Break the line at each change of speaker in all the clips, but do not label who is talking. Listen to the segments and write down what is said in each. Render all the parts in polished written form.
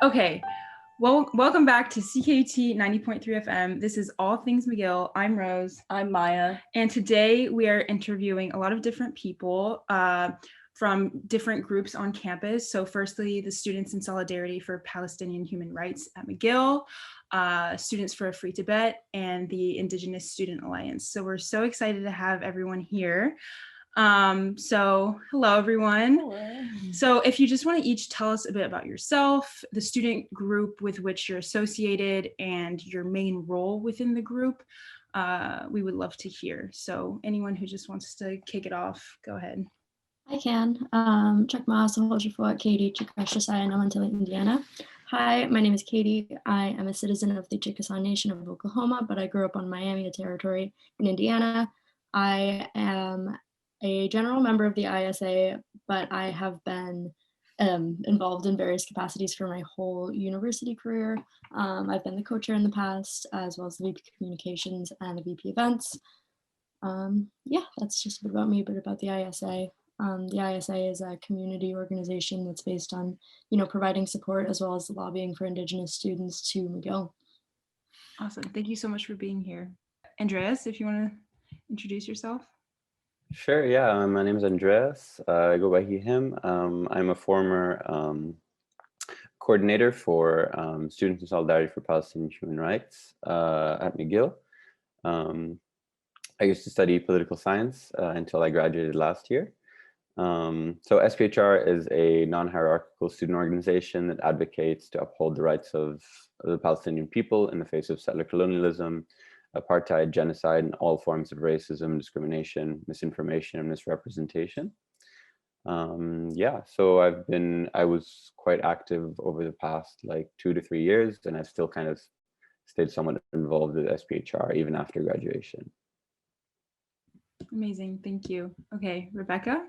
Okay, well, welcome back to CKUT 90.3 FM. This is All Things McGill. I'm Rose.
I'm Maya.
And today we are interviewing a lot of different people from different groups on campus. So firstly, the Students in Solidarity for Palestinian Human Rights at McGill, Students for a Free Tibet, and the Indigenous Student Alliance. So we're so excited to have everyone here. So hello, everyone.
Hello.
So if you just want to each tell us a bit about yourself, the student group with which you're associated, and your main role within the group, we would love to hear. So anyone who just wants to kick it off, go ahead.
I can. Katie, Indiana. Hi, my name is Katie. I am a citizen of the Chickasaw Nation of Oklahoma, but I grew up on Miami territory in Indiana. I am a general member of the ISA, but I have been involved in various capacities for my whole university career. I've been the co-chair in the past, as well as the VP Communications and the VP Events. Yeah, that's just a bit about me, but about the ISA. The ISA is a community organization that's based on, providing support as well as lobbying for Indigenous students to McGill.
Awesome. Thank you so much for being here. Andreas, if you want to introduce yourself.
Sure, yeah, my name is Andreas. I go by he, him. I'm a former coordinator for Students in Solidarity for Palestinian Human Rights at McGill. I used to study political science until I graduated last year. So SPHR is a non-hierarchical student organization that advocates to uphold the rights of the Palestinian people in the face of settler colonialism, apartheid, genocide, and all forms of racism, discrimination, misinformation, and misrepresentation. Yeah, so I was quite active over the past like 2 to 3 years, and I've still kind of stayed somewhat involved with SPHR even after graduation.
Amazing, thank you. Okay, Rebecca.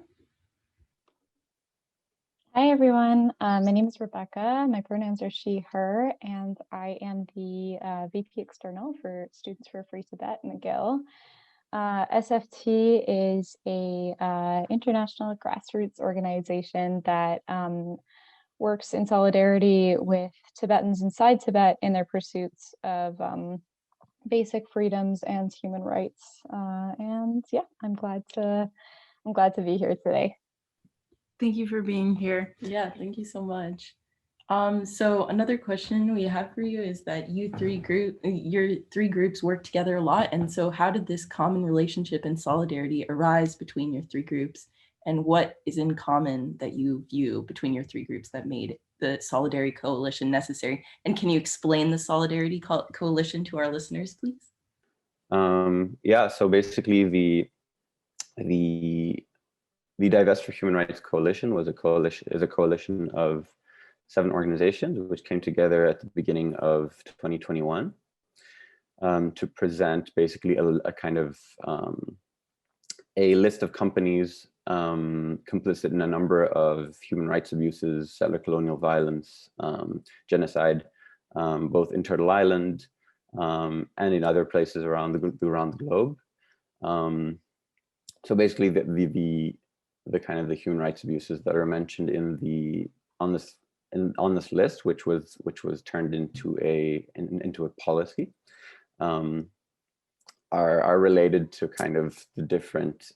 Hi, everyone. My name is Rebecca. My pronouns are she, her, and I am the VP External for Students for a Free Tibet McGill. SFT is a international grassroots organization that works in solidarity with Tibetans inside Tibet in their pursuits of basic freedoms and human rights. And yeah, I'm glad to be here today.
Thank you for being here.
Yeah, thank you so much. So another question we have for you is that your three groups work together a lot. And so how did this common relationship and solidarity arise between your three groups? And what is in common that you view between your three groups that made the Solidarity Coalition necessary? And can you explain the Solidarity Coalition to our listeners, please?
Yeah, so basically the Divest for Human Rights Coalition is a coalition of 7 organizations which came together at the beginning of 2021 to present basically a kind of a list of companies complicit in a number of human rights abuses, settler colonial violence, genocide, both in Turtle Island and in other places around the globe. So basically the kind of the human rights abuses that are mentioned on this list, which was turned into a policy, are related to kind of the different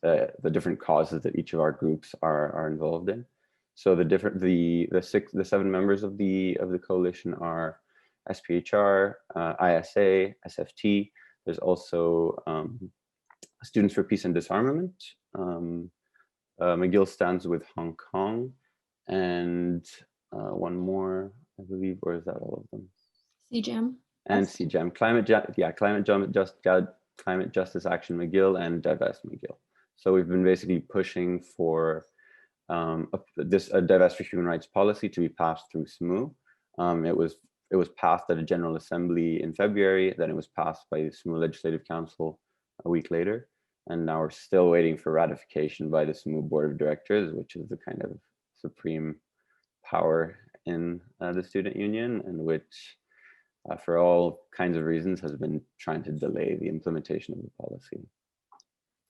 causes that each of our groups are involved in. So the 7 members of the coalition are SPHR, ISA, SFT. There's also Students for Peace and Disarmament. McGill Stands with Hong Kong, and one more, I believe, or is that all of them?
CJAM.
And CJAM, Climate Justice Action McGill, and Divest McGill. So we've been basically pushing for a Divest for Human Rights policy to be passed through SMU. It was passed at a General Assembly in February, then it was passed by the SMU Legislative Council a week later. And now we're still waiting for ratification by the SMU Board of Directors, which is the kind of supreme power in the student union, and which, for all kinds of reasons, has been trying to delay the implementation of the policy.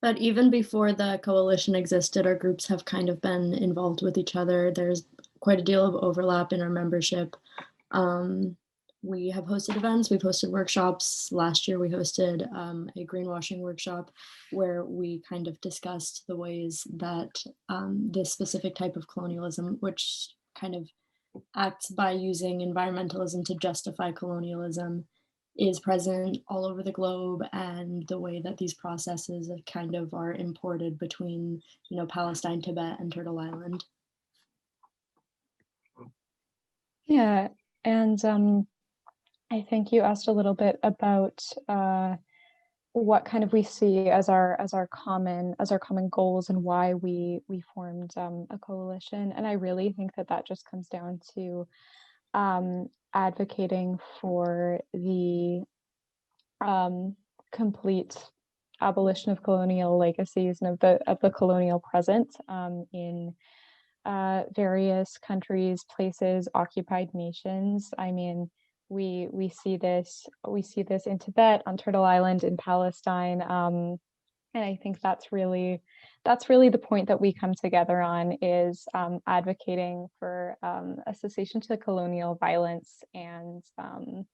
But even before the coalition existed, our groups have kind of been involved with each other. There's quite a deal of overlap in our membership. We have hosted events, we've hosted workshops. Last year we hosted a greenwashing workshop where we kind of discussed the ways that this specific type of colonialism, which kind of acts by using environmentalism to justify colonialism, is present all over the globe, and the way that these processes kind of are imported between, Palestine, Tibet, and Turtle Island.
Yeah, and I think you asked a little bit about what kind of we see as our common goals and why we formed a coalition. And I really think that just comes down to advocating for the complete abolition of colonial legacies and of the colonial present in various countries, places, occupied nations. I mean, we see this in Tibet, on Turtle Island, in Palestine, and I think that's really the point that we come together on, is advocating for a cessation to colonial violence and the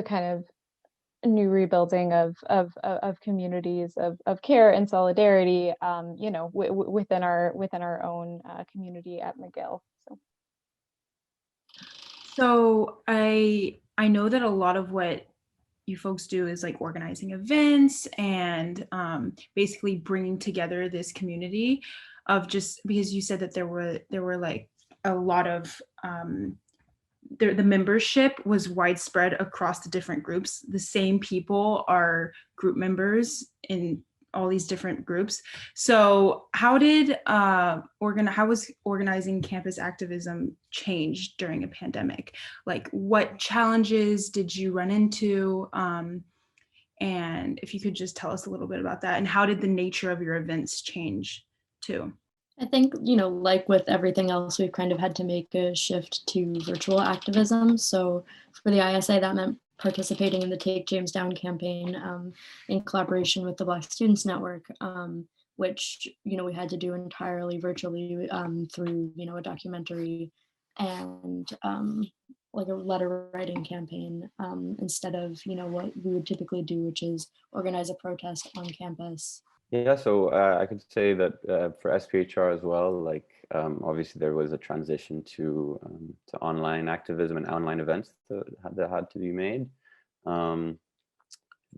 kind of new rebuilding of communities of care and solidarity, within our own community at McGill.
So I know that a lot of what you folks do is like organizing events and basically bringing together this community of, just because you said that there were like a lot of the membership was widespread across the different groups. The same people are group members in all these different groups. So how did how was organizing campus activism change during a pandemic? Like, what challenges did you run into? And if you could just tell us a little bit about that, and how did the nature of your events change too?
I think, like with everything else, we've kind of had to make a shift to virtual activism. So for the ISA, that meant participating in the Take James Down campaign in collaboration with the Black Students Network, which, we had to do entirely virtually through, a documentary and like a letter writing campaign instead of, what we would typically do, which is organize a protest on campus.
Yeah, so I could say that for SPHR as well, like obviously there was a transition to online activism and online events that had to be made.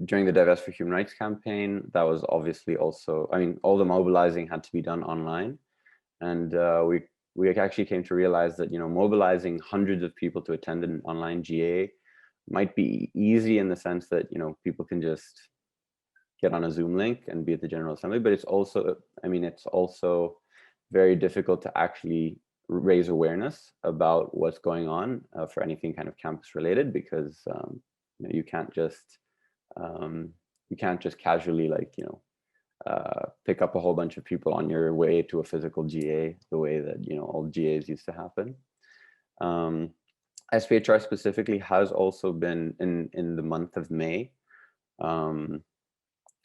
During the Divest for Human Rights campaign, that was obviously also, I mean, all the mobilizing had to be done online. And we actually came to realize that, mobilizing hundreds of people to attend an online GA might be easy in the sense that, people can just get on a Zoom link and be at the General Assembly, but it's also, it's also very difficult to actually raise awareness about what's going on for anything kind of campus related, because you can't just casually pick up a whole bunch of people on your way to a physical GA the way that all GAs used to happen. SPHR specifically has also been in the month of May,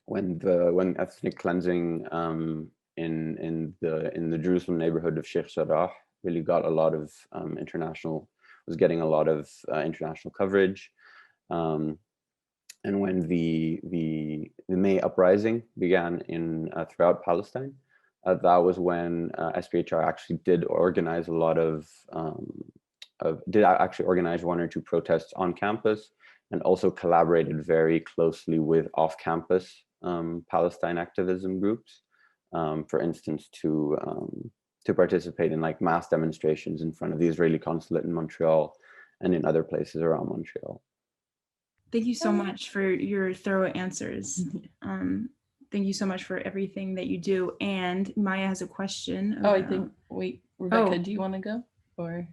when ethnic cleansing in the Jerusalem neighborhood of Sheikh Jarrah really got a lot of international coverage, and when the May uprising began in throughout Palestine, that was when SPHR actually did organize organize one or two protests on campus, and also collaborated very closely with off-campus Palestine activism groups, for instance, to participate in like mass demonstrations in front of the Israeli consulate in Montreal and in other places around Montreal.
Thank you so much for your thorough answers. Thank you so much for everything that you do. And Maya has a question.
Wait, Rebecca, do you want to go? Or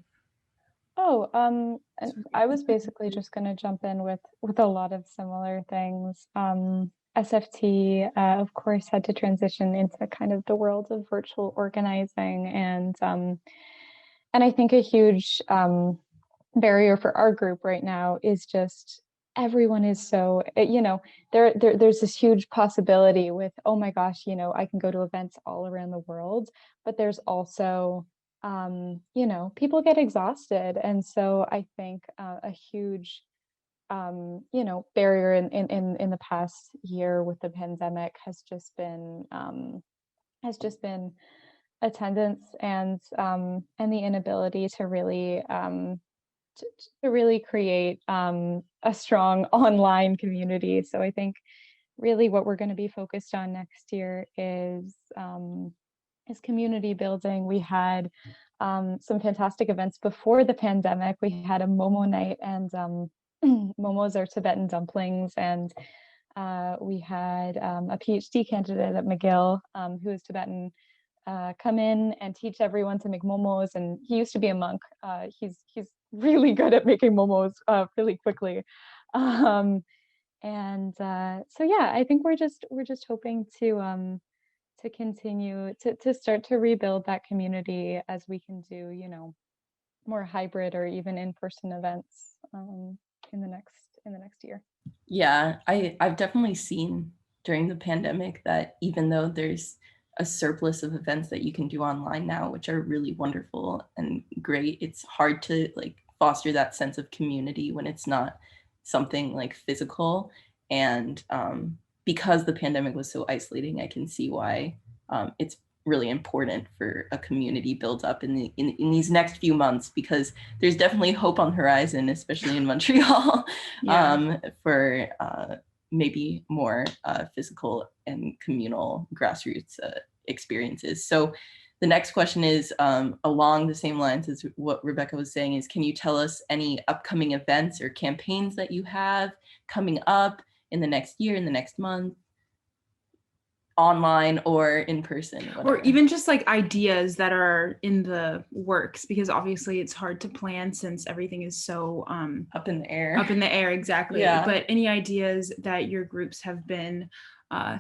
I was basically just going to jump in with a lot of similar things. SFT, of course, had to transition into kind of the world of virtual organizing, and I think a huge barrier for our group right now is just everyone is so, there's this huge possibility with, oh my gosh, I can go to events all around the world, but there's also you know, people get exhausted. And so I think a huge, you know, barrier in the past year with the pandemic has just been attendance and the inability to really to really create a strong online community. So I think really what we're going to be focused on next year is community building. We had some fantastic events before the pandemic. We had a Momo night, and momos are Tibetan dumplings, and we had a PhD candidate at McGill who is Tibetan come in and teach everyone to make momos. And he used to be a monk. He's really good at making momos really quickly. So yeah, I think we're just hoping to continue to start to rebuild that community as we can do, you know, more hybrid or even in-person events in the next year.
Yeah, I've definitely seen during the pandemic that even though there's a surplus of events that you can do online now, which are really wonderful and great, it's hard to like foster that sense of community when it's not something like physical. And because the pandemic was so isolating, I can see why it's really important for a community build up in these next few months, because there's definitely hope on the horizon, especially in Montreal, for maybe more physical and communal grassroots experiences. So the next question is along the same lines as what Rebecca was saying, is can you tell us any upcoming events or campaigns that you have coming up in the next year, in the next month, online or in person, whatever.
Or even just like ideas that are in the works, because obviously it's hard to plan since everything is so
up in the air.
Exactly.
Yeah.
But any ideas that your groups have been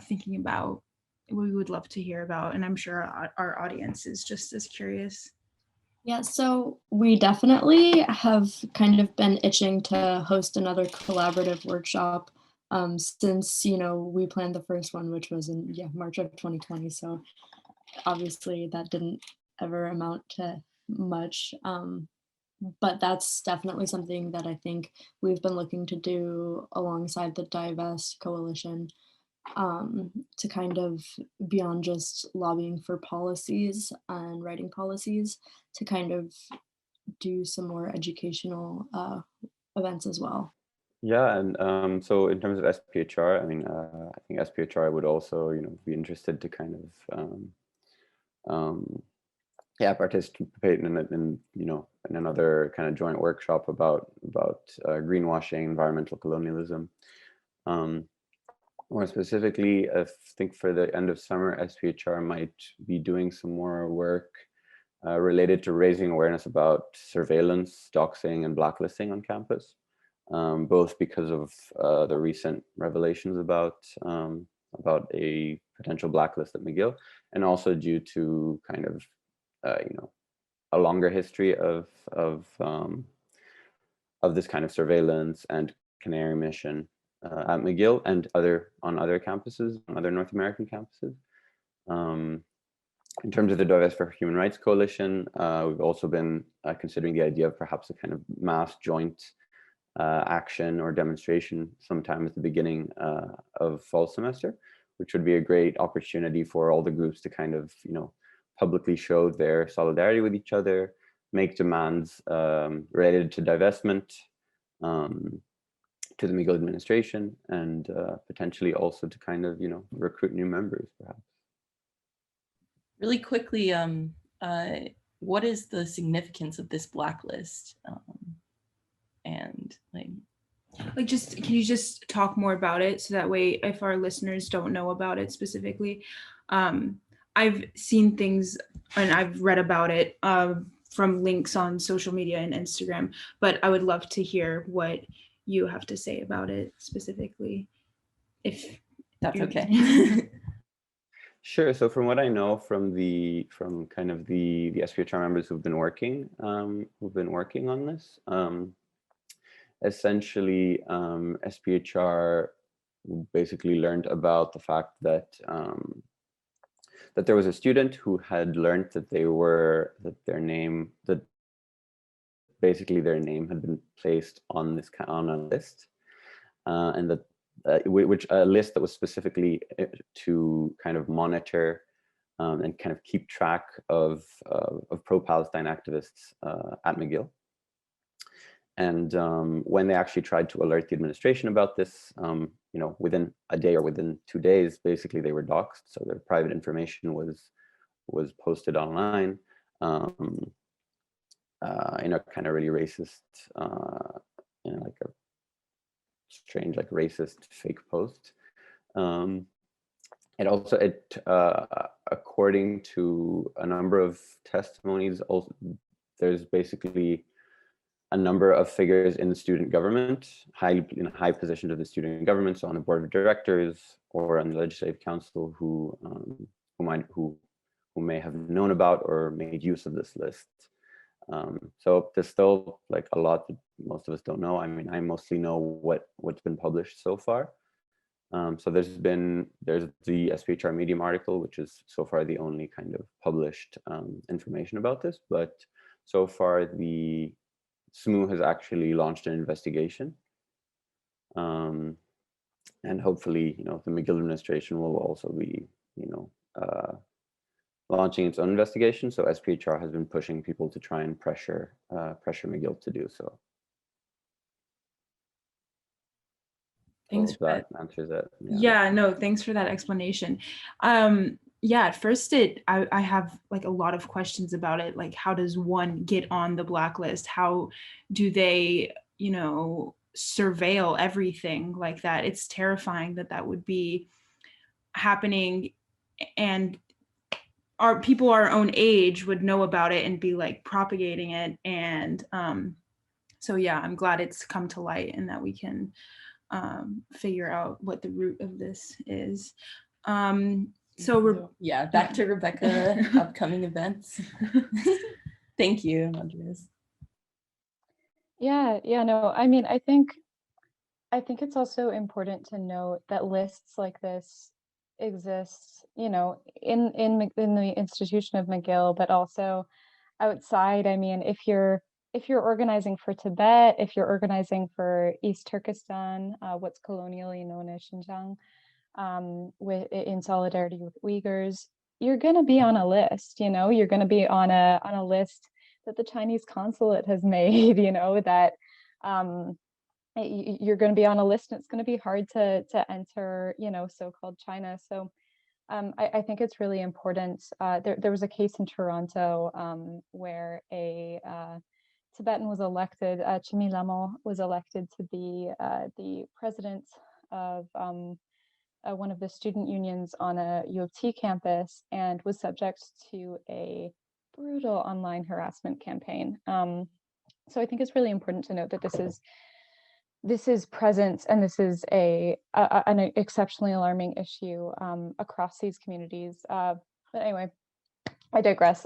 thinking about, we would love to hear about, and I'm sure our audience is just as curious.
Yeah, so we definitely have kind of been itching to host another collaborative workshop since, you know, we planned the first one, which was in March of 2020. So obviously that didn't ever amount to much, but that's definitely something that I think we've been looking to do alongside the Divest coalition, to kind of, beyond just lobbying for policies and writing policies, to kind of do some more educational events as well.
Yeah, and so in terms of SPHR, I mean, I think SPHR would also, you know, be interested to kind of, participate in you know, in another kind of joint workshop about greenwashing, environmental colonialism. More specifically, I think for the end of summer, SPHR might be doing some more work related to raising awareness about surveillance, doxing, and blacklisting on campus. Both because of the recent revelations about a potential blacklist at McGill, and also due to kind of you know, a longer history of this kind of surveillance and canary mission at McGill and on other campuses, on other North American campuses. In terms of the Divest for Human Rights Coalition, we've also been considering the idea of perhaps a kind of mass joint action or demonstration sometime at the beginning of fall semester, which would be a great opportunity for all the groups to kind of, you know, publicly show their solidarity with each other, make demands related to divestment, to the McGill administration, and potentially also to kind of, you know, recruit new members, perhaps.
Really quickly, what is the significance of this blacklist? And
like just, can you just talk more about it, so that way if our listeners don't know about it specifically, I've seen things and I've read about it from links on social media and Instagram, but I would love to hear what you have to say about it specifically, if
that's okay.
Sure. So from what I know from kind of the SPHR members who've been working on this, essentially SPHR basically learned about the fact that that there was a student who had learned that basically their name had been placed on a list, and that which a list that was specifically to kind of monitor and kind of keep track of pro-Palestine activists at McGill. And when they actually tried to alert the administration about this, you know, within a day or within 2 days, basically they were doxxed. So their private information was posted online in a kind of really racist, you know, like a strange, like racist fake post. According to a number of testimonies, also there's basically a number of figures in the student government, in high positions of the student government, so on the board of directors or on the legislative council, who may have known about or made use of this list. So there's still like a lot that most of us don't know. I mean, I mostly know what's been published so far. So there's the SPHR Medium article, which is so far the only kind of published information about this. But so far, the SMU has actually launched an investigation, and hopefully, you know, the McGill administration will also be, you know, launching its own investigation. So SPHR has been pushing people to try and pressure McGill to do so.
Thanks for
that. Answers it.
Yeah, no, thanks for that explanation. Yeah, at first I have like a lot of questions about it. Like, how does one get on the blacklist? How do they, you know, surveil everything like that? It's terrifying that would be happening, and our people our own age would know about it and be like propagating it. And so yeah, I'm glad it's come to light and that we can figure out what the root of this is. So
yeah, back to Rebecca, upcoming events. Thank you, Andres.
Yeah, no, I mean, I think it's also important to note that lists like this exist, you know, in the institution of McGill, but also outside. I mean, if you're organizing for Tibet, if you're organizing for East Turkestan, what's colonially known as Xinjiang, in solidarity with Uyghurs, you're going to be on a list. You know, you're going to be on a list that the Chinese consulate has made. You know, that you're going to be on a list, and it's going to be hard to enter, you know, so-called China. So I think it's really important. There was a case in Toronto where a Tibetan was elected, Chimi Lamo was elected to be the president of one of the student unions on a U of T campus, and was subject to a brutal online harassment campaign. So I think it's really important to note that this is present, and this is an exceptionally alarming issue across these communities. But anyway, I digress.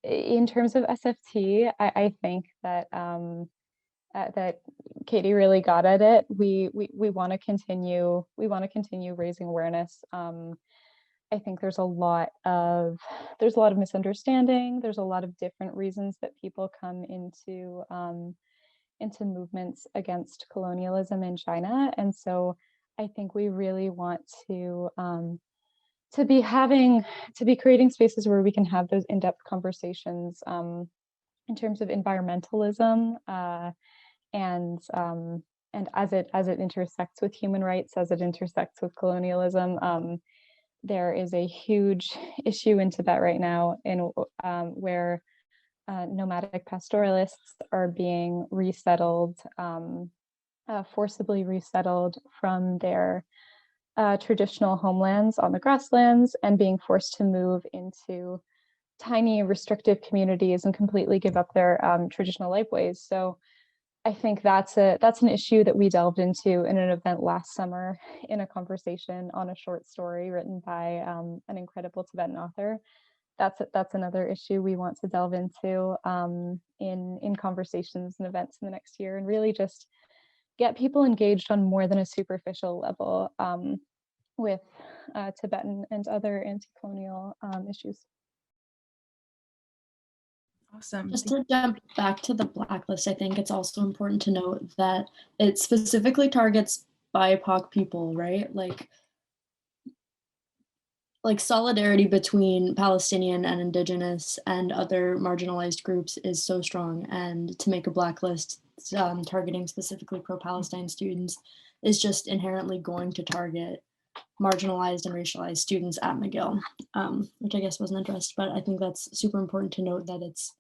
In terms of SFT, I think that that Katie really got at it. We want to continue raising awareness. I think there's a lot of misunderstanding. There's a lot of different reasons that people come into movements against colonialism in China, and so I think we really want to be creating spaces where we can have those in-depth conversations in terms of environmentalism and as it intersects with human rights, as it intersects with colonialism. There is a huge issue in Tibet right now where nomadic pastoralists are being resettled, forcibly resettled from their traditional homelands on the grasslands, and being forced to move into tiny restrictive communities and completely give up their traditional lifeways. So I think that's an issue that we delved into in an event last summer in a conversation on a short story written by an incredible Tibetan author. That's another issue we want to delve into in conversations and events in the next year, and really just get people engaged on more than a superficial level with Tibetan and other anti-colonial issues.
Awesome.
Just to jump back to the blacklist, I think it's also important to note that it specifically targets BIPOC people, right? Like solidarity between Palestinian and Indigenous and other marginalized groups is so strong, and to make a blacklist targeting specifically pro-Palestine students is just inherently going to target marginalized and racialized students at McGill, which I guess wasn't addressed, but I think that's super important to note that it's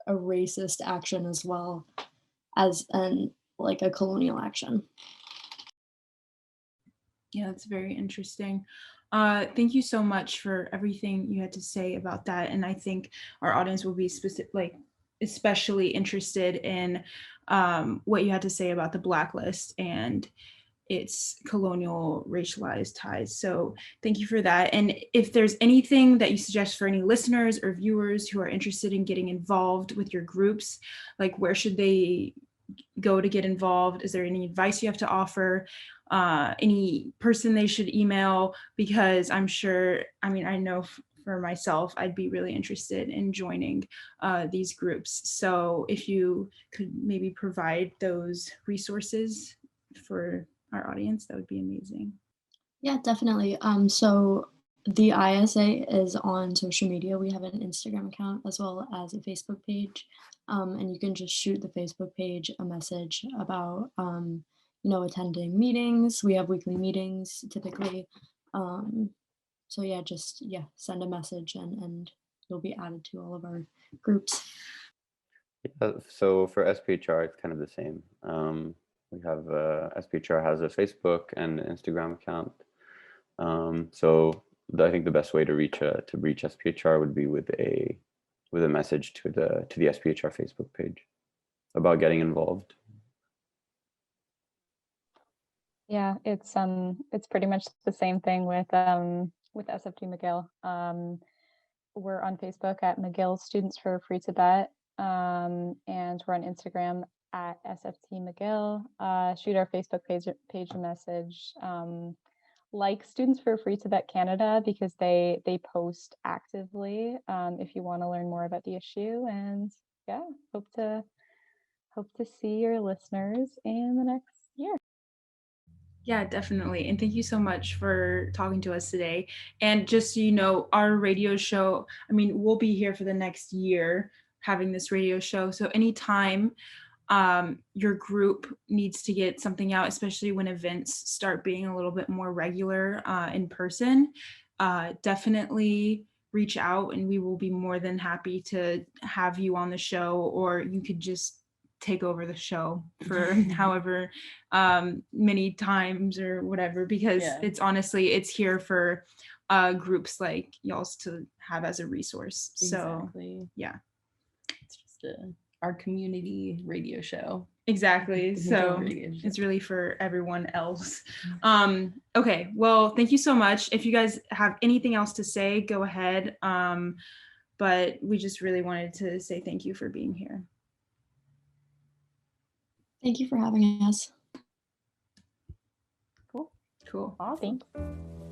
a racist action as well as like a colonial action.
Yeah, that's very interesting. Thank you so much for everything you had to say about that. And I think our audience will be especially interested in what you had to say about the blacklist and its colonial racialized ties. So thank you for that. And if there's anything that you suggest for any listeners or viewers who are interested in getting involved with your groups, like where should they go to get involved? Is there any advice you have to offer? Any person they should email? Because I'm sure, I mean, I know for myself, I'd be really interested in joining these groups. So if you could maybe provide those resources for our audience, that would be amazing.
Yeah, definitely. So the ISA is on social media. We have an Instagram account as well as a Facebook page. And you can just shoot the Facebook page a message about, attending meetings. We have weekly meetings typically. So yeah, send a message and you'll be added to all of our groups.
Yeah, so for SPHR, it's kind of the same. We have SPHR has a Facebook and Instagram account. So I think the best way to reach SPHR would be with a message to the SPHR Facebook page about getting involved.
Yeah, it's pretty much the same thing with SFT McGill. We're on Facebook at McGill Students for Free Tibet, and we're on Instagram at SFT McGill. Shoot our Facebook page a message. Like Students for Free Tibet Canada, because they post actively if you want to learn more about the issue. And yeah, hope to see your listeners in the next year.
Yeah, definitely. And thank you so much for talking to us today. And just so you know, our radio show, I mean, we'll be here for the next year having this radio show. So anytime your group needs to get something out, especially when events start being a little bit more regular in person, definitely reach out and we will be more than happy to have you on the show, or you could just take over the show for however many times or whatever, because it's honestly, it's here for groups like y'all's to have as a resource.
Exactly.
So yeah,
it's just our community radio show.
Exactly. So it's really for everyone else. Okay, well, thank you so much. If you guys have anything else to say, go ahead. But we just really wanted to say thank you for being here.
Thank you for having us.
Cool.
Cool.
Awesome.
Thanks.